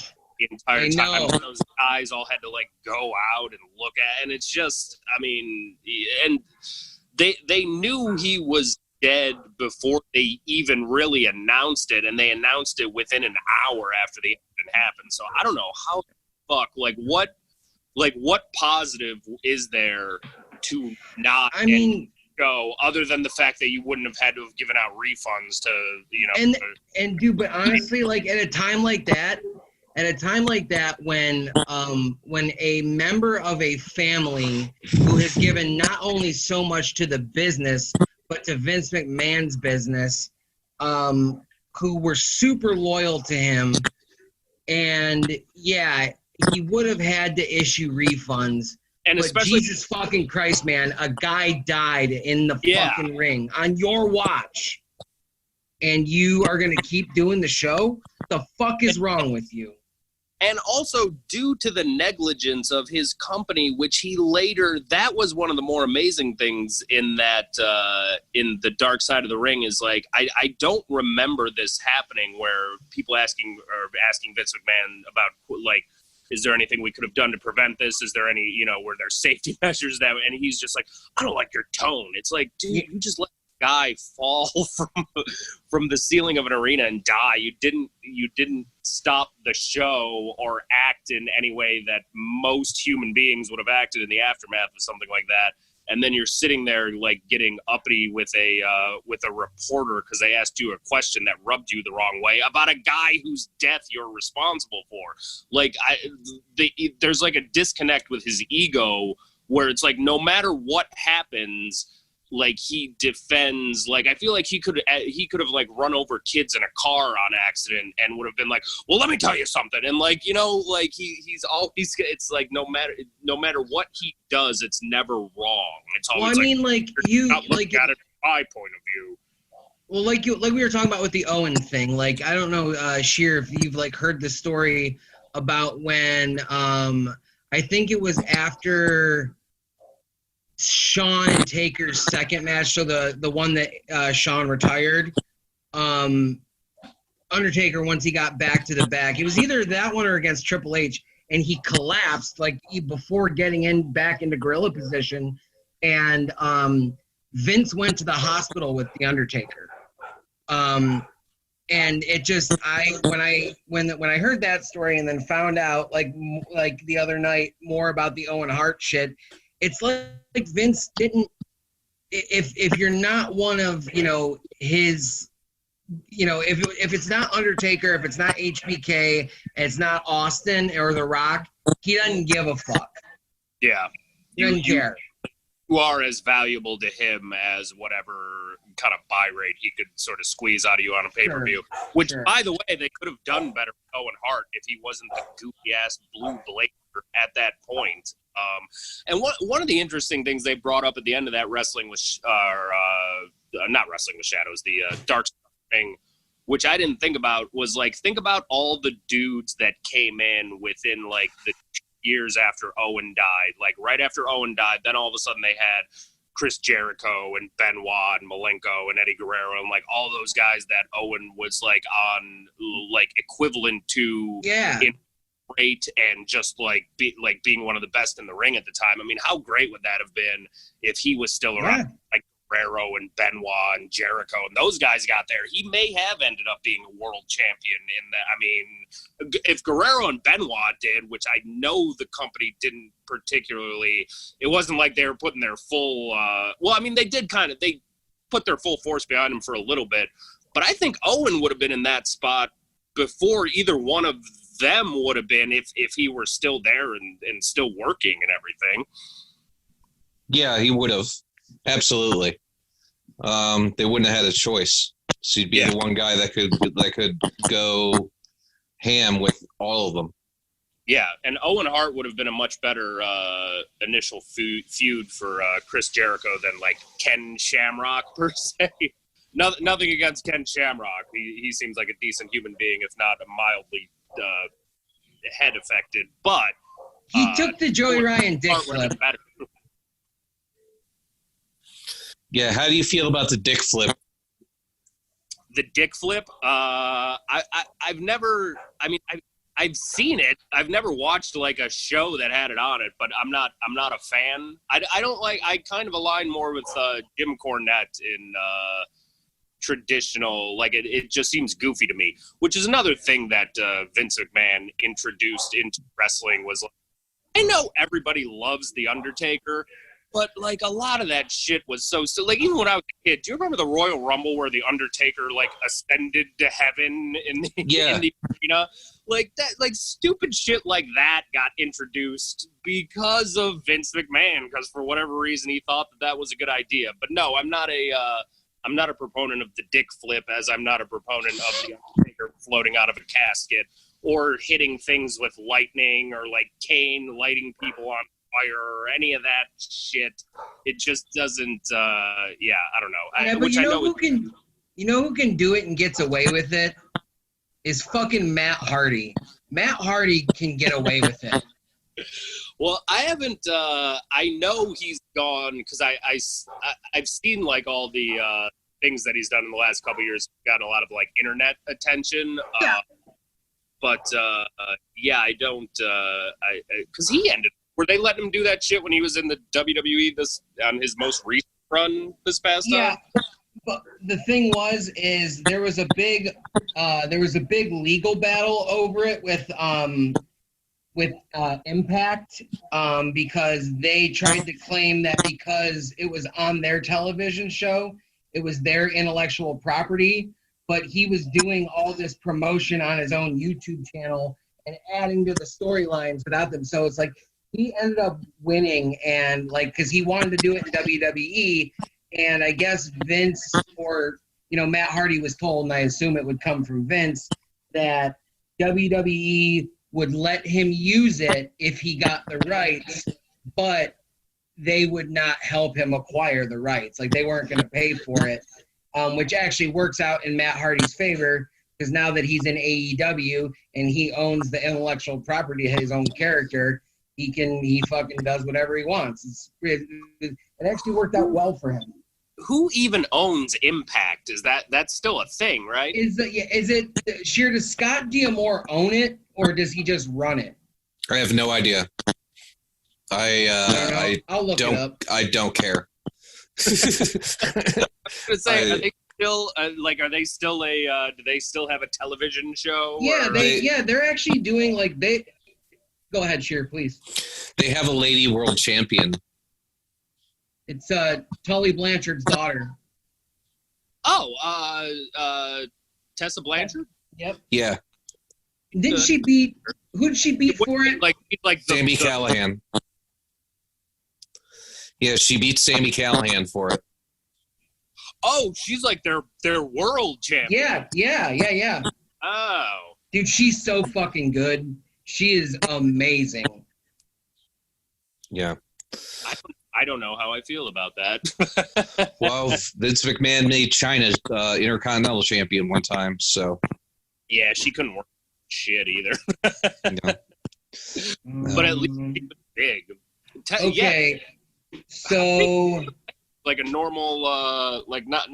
entire time. Those guys all had to like go out and look at, and it's just, I mean, and they knew he was dead before they even really announced it, and they announced it within an hour after the incident happened. So I don't know how the fuck, what positive is there to not go other than the fact that you wouldn't have had to have given out refunds to, you know, and dude, but honestly, like at a time like that, when a member of a family who has given not only so much to the business, but to Vince McMahon's business, who were super loyal to him, and yeah, he would have had to issue refunds. And but especially, Jesus fucking Christ, man, a guy died in the fucking ring on your watch, and you are gonna keep doing the show? The fuck is wrong with you? And also, due to the negligence of his company, which he later, that was one of the more amazing things in that, in the Dark Side of the Ring, is like, I don't remember this happening where people asking Vince McMahon about, like, is there anything we could have done to prevent this? Is there any, you know, were there safety measures that, and he's just like, I don't like your tone. It's like, dude, you just let the guy fall from the ceiling of an arena and die. You didn't stop the show or act in any way that most human beings would have acted in the aftermath of something like that. And then you're sitting there like getting uppity with a reporter because they asked you a question that rubbed you the wrong way about a guy whose death you're responsible for. Like, there's like a disconnect with his ego where it's like, no matter what happens, like he defends, like I feel like he could have like run over kids in a car on accident and would have been like, well, let me tell you something, and like, you know, like he's always, it's like no matter what he does, it's never wrong. It's always, well, I mean, like you like at it from my point of view. Well, like we were talking about with the Owen thing, like I don't know, Sheer, if you've like heard the story about when I think it was after Shawn and Taker's second match, so the one that Shawn retired, Undertaker, once he got back to the back, it was either that one or against Triple H, and he collapsed like before getting back into gorilla position, and Vince went to the hospital with the Undertaker, and it just when I heard that story and then found out like the other night more about the Owen Hart shit. It's like Vince didn't. If you're not one of, you know, his, you know, if it's not Undertaker, if it's not HBK, and it's not Austin or The Rock, he doesn't give a fuck. Yeah, he doesn't care. You are as valuable to him as whatever kind of buy rate he could sort of squeeze out of you on a pay-per-view. Sure. Which, by the way, they could have done better with Owen Hart if he wasn't the goofy ass blue blazer at that point. And one of the interesting things they brought up at the end of that Wrestling with not Wrestling with Shadows, the Dark thing, which I didn't think about, was like, think about all the dudes that came in within like the years after Owen died. Like right after Owen died, then all of a sudden they had Chris Jericho and Benoit and Malenko and Eddie Guerrero and like all those guys that Owen was like on like equivalent to in great and just like being one of the best in the ring at the time. I mean, how great would that have been if he was still around? Yeah. Like Guerrero and Benoit and Jericho and those guys got there. He may have ended up being a world champion in that. I mean, if Guerrero and Benoit did, which I know the company didn't particularly, it wasn't like they were putting their full, well, I mean, they put their full force behind him for a little bit, but I think Owen would have been in that spot before either one of them would have been if he were still there and still working and everything. Yeah, he would have. Absolutely. They wouldn't have had a choice. So he'd be the one guy that could go ham with all of them. Yeah, and Owen Hart would have been a much better initial feud for Chris Jericho than like Ken Shamrock per se. Nothing against Ken Shamrock. He seems like a decent human being, if not mildly head affected. But he took the Joey Ryan dick flip. Yeah, how do you feel about the dick flip? The dick flip? I've never. I mean, I've seen it. I've never watched like a show that had it on it, but I'm not a fan. I don't like. I kind of align more with Jim Cornette in traditional. Like it just seems goofy to me. Which is another thing that Vince McMahon introduced into wrestling was. Like, I know everybody loves The Undertaker. But, like, a lot of that shit was so like, even when I was a kid, do you remember the Royal Rumble where The Undertaker, like, ascended to heaven in the arena? Like, that, like, stupid shit like that got introduced because of Vince McMahon, because for whatever reason he thought that was a good idea. But no, I'm not a proponent of the dick flip, as I'm not a proponent of The Undertaker floating out of a casket or hitting things with lightning or, like, Kane lighting people on fire or any of that shit. It just doesn't I don't know. Yeah, but you know who can do it and gets away with it is fucking Matt Hardy. Matt Hardy can get away with it. Well, I haven't I know he's gone because I've seen like all the things that he's done in the last couple of years, gotten a lot of like internet attention. Yeah. But I don't because he ended. Were they letting him do that shit when he was in the WWE on his most recent run this past time? Yeah, but the thing is there was a big legal battle over it with Impact because they tried to claim that because it was on their television show, it was their intellectual property, but he was doing all this promotion on his own YouTube channel and adding to the storylines without them. So it's like, he ended up winning, and like, because he wanted to do it in WWE, and I guess Vince or Matt Hardy was told, and I assume it would come from Vince, that WWE would let him use it if he got the rights, but they would not help him acquire the rights. Like, they weren't going to pay for it, which actually works out in Matt Hardy's favor, because now that he's in AEW and he owns the intellectual property of his own character, he fucking does whatever he wants. It actually worked out well for him. Who even owns Impact? That's still a thing, right? Is it Sheer? Does Scott D'Amore own it, or does he just run it? I have no idea. I'll look it up. I don't care. I was gonna say, are they still are they still do they still have a television show? Yeah, they're actually doing Go ahead, Sheer, please. They have a lady world champion. It's Tully Blanchard's daughter. Oh, Tessa Blanchard? Yep. Yeah. Didn't she beat? Who did she beat for it? Like Sami Callihan. Yeah, she beat Sami Callihan for it. Oh, she's like their world champion. Yeah. Oh. Dude, she's so fucking good. She is amazing. Yeah. I don't know how I feel about that. Well, Vince McMahon made China Intercontinental Champion one time, so. Yeah, she couldn't work shit either. No. But at least she was big. Okay, so. Like a normal, not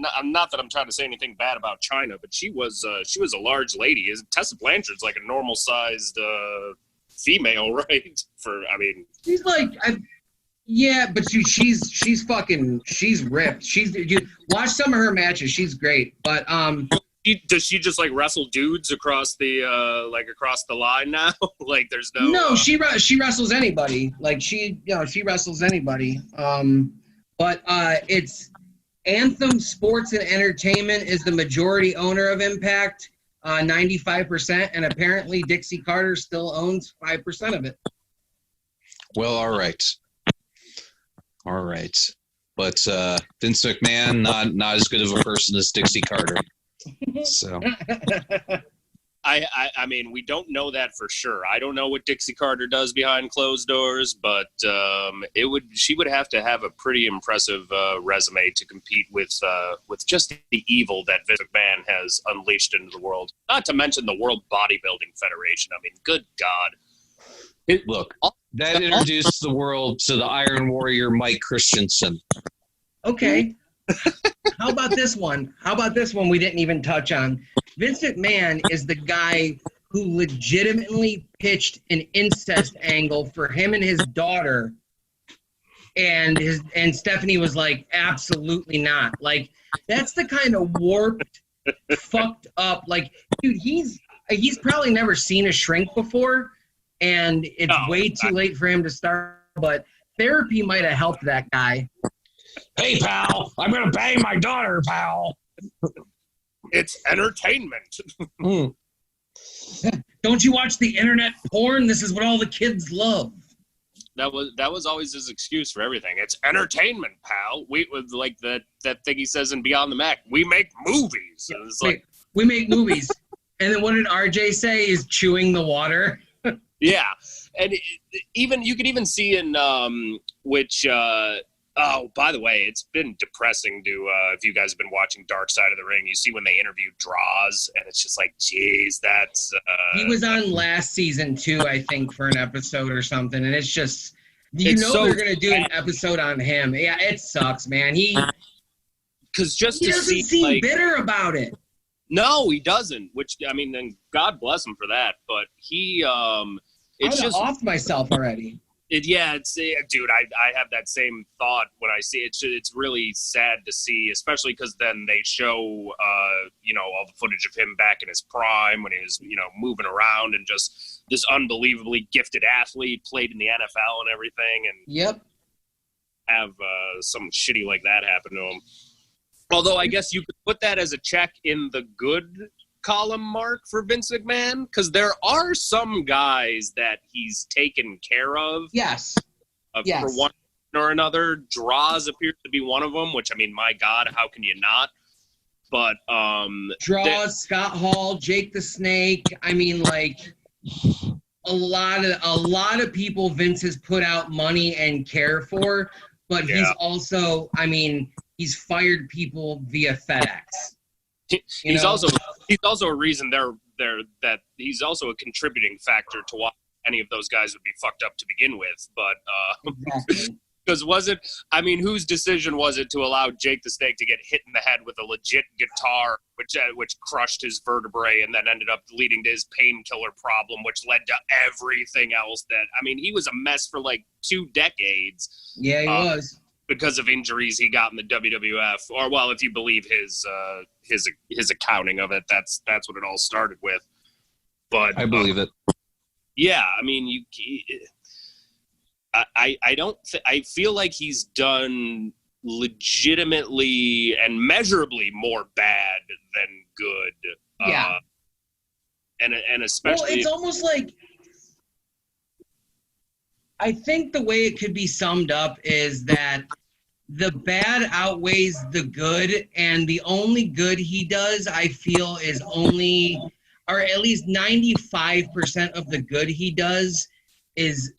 that I'm trying to say anything bad about China, but she was a large lady. Tessa Blanchard's like a normal sized female, right? She's like, but she's ripped. Watch some of her matches. She's great, but does she just like wrestle dudes across the line now? Like there's no. She wrestles anybody. Like she wrestles anybody. But it's Anthem Sports and Entertainment is the majority owner of Impact, 95%, and apparently Dixie Carter still owns 5% of it. Well, all right. But Vince McMahon, not as good of a person as Dixie Carter. So I mean, we don't know that for sure. I don't know what Dixie Carter does behind closed doors, but she would have to have a pretty impressive resume to compete with just the evil that Vince McMahon has unleashed into the world. Not to mention the World Bodybuilding Federation. I mean, good God. Look, that introduced the world to the Iron Warrior Mike Christensen. Okay. How about this one? We didn't even touch on? Vince McMahon is the guy who legitimately pitched an incest angle for him and his daughter, and Stephanie was like, absolutely not. Like, that's the kind of warped, fucked up. Like, dude, he's probably never seen a shrink before, and it's way too late for him to start. But therapy might have helped that guy. Hey, pal, I'm going to bang my daughter, pal. It's entertainment. Don't you watch the internet porn? This is what all the kids love. That was always his excuse for everything. It's entertainment, pal. We with like that thing he says in Beyond the Mac. We make movies. We make movies. And then what did RJ say? Is chewing the water. Yeah, and you could even see in which. Oh, by the way, it's been depressing to, if you guys have been watching Dark Side of the Ring, you see when they interview Draws, and it's just like, geez, that's... He was on last season, too, I think, for an episode or something, and it's just... they're going to do an episode on him. Yeah, it sucks, man. He doesn't seem bitter about it. No, he doesn't, which, I mean, then God bless him for that, but he... it's I've just offed myself already. Dude, I have that same thought when I see it. It's really sad to see, especially because then they show, all the footage of him back in his prime when he was, moving around and just this unbelievably gifted athlete, played in the NFL and everything, and yep, have some shitty like that happen to him. Although I guess you could put that as a check in the good column mark for Vince McMahon, because there are some guys that he's taken care of. Yes. For one or another. Draws appears to be one of them, which, I mean, my God, how can you not? But Draws, Scott Hall, Jake the Snake. I mean, like, a lot of people Vince has put out money and care for, but he's also, I mean, he's fired people via FedEx. He's also a reason that he's also a contributing factor to why any of those guys would be fucked up to begin with. But because whose decision was it to allow Jake the Snake to get hit in the head with a legit guitar, which crushed his vertebrae and then ended up leading to his painkiller problem, which led to everything else he was a mess for like 2 decades. Yeah, he was. Because of injuries he got in the WWF, or well, if you believe his accounting of it, that's what it all started with. But I believe it. Yeah, I mean, I feel like he's done legitimately and measurably more bad than good. Yeah, and especially, well, it's almost like. I think the way it could be summed up is that the bad outweighs the good, and the only good he does, I feel, is only, or at least 95% of the good he does is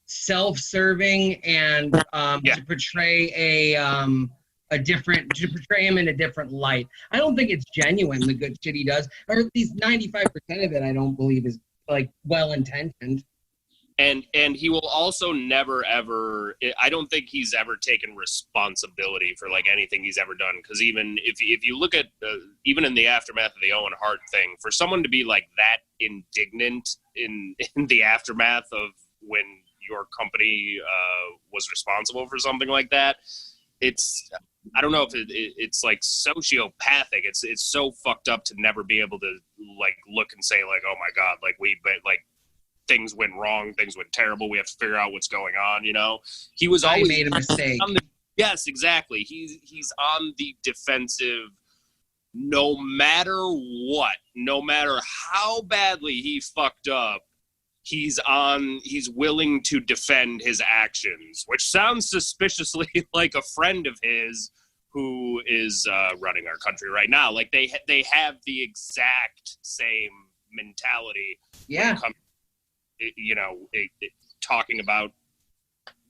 self-serving and to portray to portray him in a different light. I don't think it's genuine, the good shit he does, or at least 95% of it I don't believe is like well-intentioned. And he will also never, ever, I don't think he's ever taken responsibility for like anything he's ever done. Because even if you look at, even in the aftermath of the Owen Hart thing, for someone to be like that indignant in the aftermath of when your company was responsible for something like that, I don't know if it's like sociopathic. It's so fucked up to never be able to like look and say like, oh my God, like things went wrong, things went terrible, we have to figure out what's going on, He was always made a mistake. Yes, exactly. He's on the defensive no matter what, no matter how badly he fucked up, he's willing to defend his actions, which sounds suspiciously like a friend of his who is running our country right now. Like they have the exact same mentality. Yeah. Talking about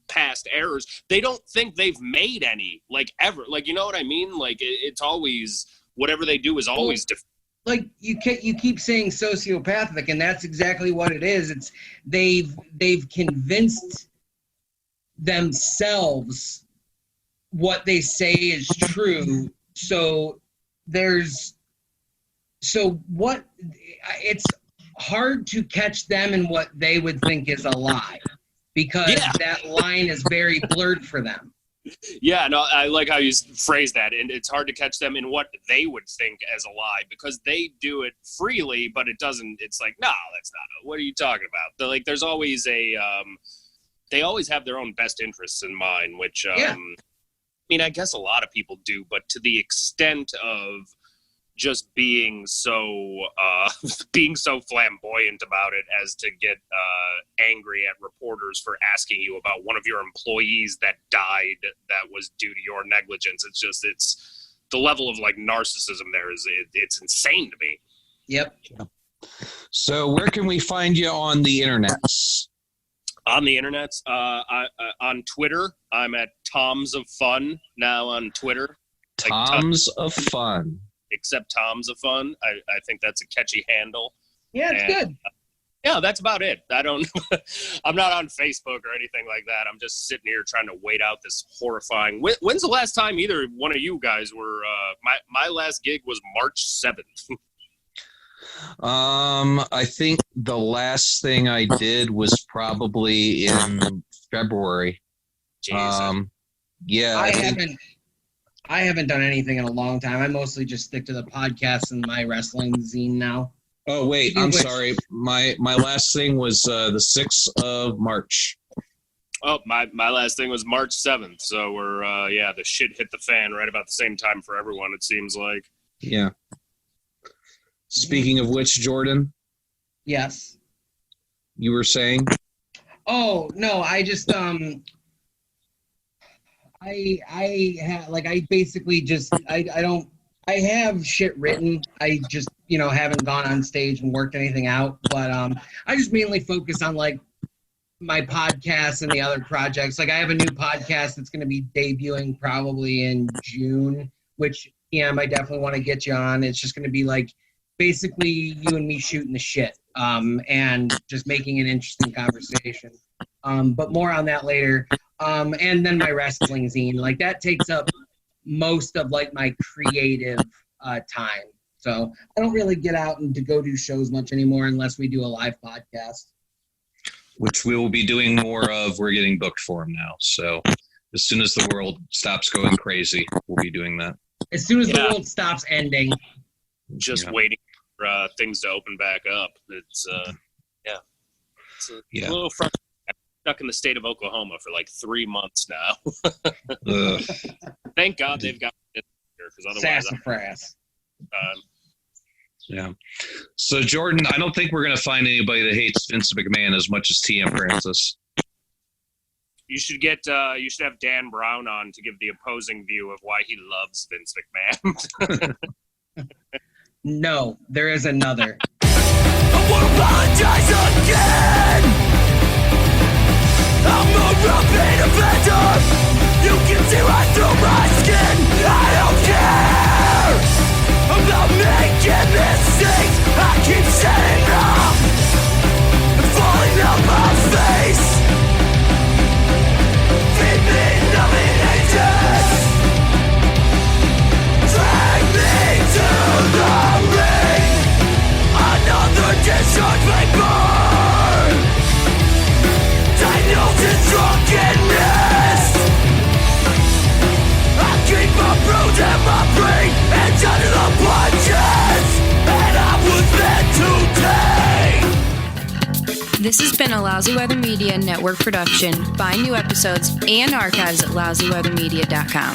past errors. They don't think they've made any, like, ever. Like, you know what I mean? Like, it's always, whatever they do is always different. Like, you keep saying sociopathic, and that's exactly what it is. It's they've convinced themselves what they say is true. It's hard to catch them in what they would think is a lie, because that line is very blurred for them. Yeah, no, I like how you phrase that. And it's hard to catch them in what they would think as a lie, because they do it freely, but it doesn't, it's like, no, that's not, what are you talking about? There's always they always have their own best interests in mind, which, I mean, I guess a lot of people do, but to the extent of just being so flamboyant about it as to get angry at reporters for asking you about one of your employees that died that was due to your negligence. It's the level of like narcissism there it's insane to me. Yep. So where can we find you on the internets? On the internets, on Twitter, I'm at Toms of Fun now on Twitter. Toms of Fun. Except Tom's of Fun. I think that's a catchy handle. Yeah, it's good. Yeah, that's about it. I'm not on Facebook or anything like that. I'm just sitting here trying to wait out this horrifying. When's the last time either one of you guys were? My last gig was March 7th. I think the last thing I did was probably in February. Jeez. I haven't done anything in a long time. I mostly just stick to the podcast and my wrestling zine now. Oh, wait, I'm sorry. My last thing was the 6th of March. Oh, my last thing was March 7th. So we're, the shit hit the fan right about the same time for everyone, it seems like. Yeah. Speaking of which, Jordan? Yes. You were saying? Oh, no, I just, I have shit written. I just, haven't gone on stage and worked anything out. But I just mainly focus on like my podcast and the other projects. Like I have a new podcast that's going to be debuting probably in June, which I definitely want to get you on. It's just going to be like basically you and me shooting the shit and just making an interesting conversation. But more on that later. And then my wrestling zine, like that takes up most of like my creative time. So I don't really get out and to go do shows much anymore unless we do a live podcast. Which we will be doing more of. We're getting booked for them now. So as soon as the world stops going crazy, we'll be doing that. As soon as the world stops ending. Just waiting for things to open back up. It's a little frustrating. Stuck in the state of Oklahoma for like 3 months now. Thank God they've got it here, because otherwise, sassafras. Yeah. So Jordan, I don't think we're gonna find anybody that hates Vincent McMahon as much as TM Francis. You should have Dan Brown on to give the opposing view of why he loves Vince McMahon. No, there is another. I won't apologize again. I'm a repeat offender. You can see right through my skin. I don't care about making mistakes. I keep setting up and falling on my face. Feed me numbing ages. Drag me to the ring. Another discharge vapor. Diagnosis drunkenness. I keep my bruise and my brain and under the punches, and I was meant to take. This has been a Lousy Weather Media Network production. Find new episodes and archives at lousyweathermedia.com.